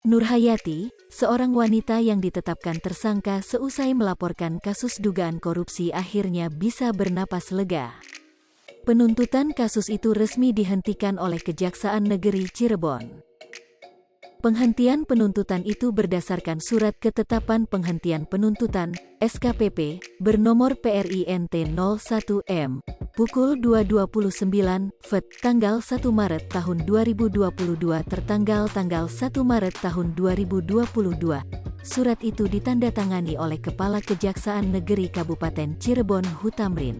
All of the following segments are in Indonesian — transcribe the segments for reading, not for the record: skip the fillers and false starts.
Nurhayati, seorang wanita yang ditetapkan tersangka seusai melaporkan kasus dugaan korupsi akhirnya bisa bernapas lega. Penuntutan kasus itu resmi dihentikan oleh Kejaksaan Negeri Cirebon. Penghentian penuntutan itu berdasarkan Surat Ketetapan Penghentian Penuntutan, SKPP, bernomor PRINT 01M, pukul 2.29, FET, tanggal 1 Maret tahun 2022 tertanggal tanggal 1 Maret tahun 2022. Surat itu ditandatangani oleh Kepala Kejaksaan Negeri Kabupaten Cirebon Hutamrin,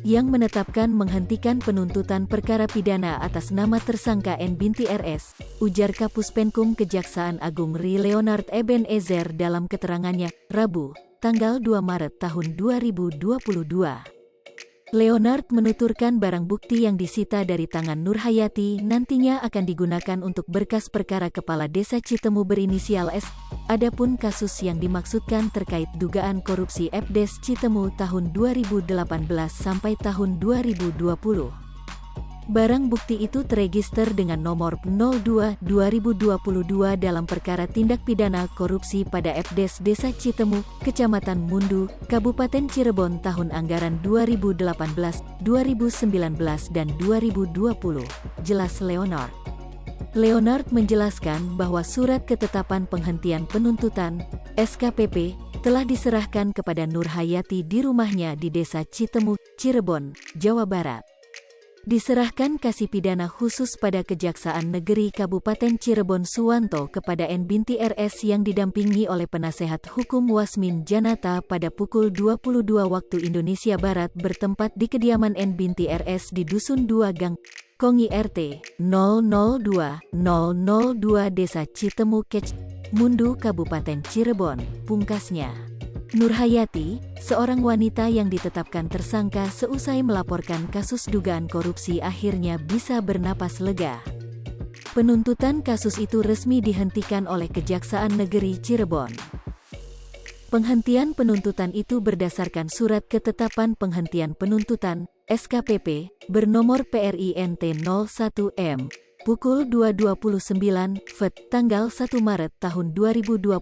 yang menetapkan menghentikan penuntutan perkara pidana atas nama tersangka N binti RS, ujar Kapus Penkum Kejaksaan Agung Ri Leonard Ebenezer dalam keterangannya, Rabu, tanggal 2 Maret tahun 2022. Leonard menuturkan barang bukti yang disita dari tangan Nurhayati nantinya akan digunakan untuk berkas perkara Kepala Desa Citemu berinisial S. Adapun kasus yang dimaksudkan terkait dugaan korupsi FDes Citemu tahun 2018 sampai tahun 2020. Barang bukti itu terregister dengan nomor 02/2022 dalam perkara tindak pidana korupsi pada FDes Desa Citemu, Kecamatan Mundu, Kabupaten Cirebon tahun anggaran 2018, 2019 dan 2020, jelas Leonard. Leonard menjelaskan bahwa Surat Ketetapan Penghentian Penuntutan, SKPP, telah diserahkan kepada Nurhayati di rumahnya di Desa Citemu, Cirebon, Jawa Barat. Diserahkan Kasih Pidana Khusus pada Kejaksaan Negeri Kabupaten Cirebon Suwanto kepada N binti RS yang didampingi oleh penasehat hukum Wasmin Janata pada pukul 22 waktu Indonesia Barat bertempat di kediaman N binti RS di Dusun 2 Gang Kongi RT 002002 Desa Citemu Kec, Mundu Kabupaten Cirebon, pungkasnya. Nurhayati, seorang wanita yang ditetapkan tersangka seusai melaporkan kasus dugaan korupsi akhirnya bisa bernapas lega. Penuntutan kasus itu resmi dihentikan oleh Kejaksaan Negeri Cirebon. Penghentian penuntutan itu berdasarkan Surat Ketetapan Penghentian Penuntutan, SKPP, bernomor PRINT 01M, pukul 2.29, FET, tanggal 1 Maret tahun 2022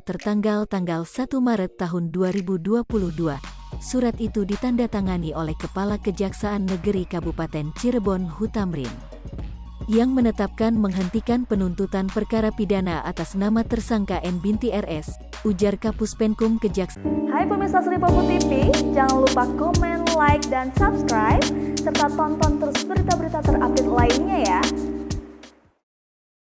tertanggal tanggal 1 Maret tahun 2022. Surat itu ditandatangani oleh Kepala Kejaksaan Negeri Kabupaten Cirebon Hutamrin, yang menetapkan menghentikan penuntutan perkara pidana atas nama tersangka N binti RS, ujar Kapus Penkum Kejaksaan. Hai pemirsa Sripopo TV, jangan lupa komen, like, dan subscribe, serta tonton terus berita-berita terupdate lainnya ya.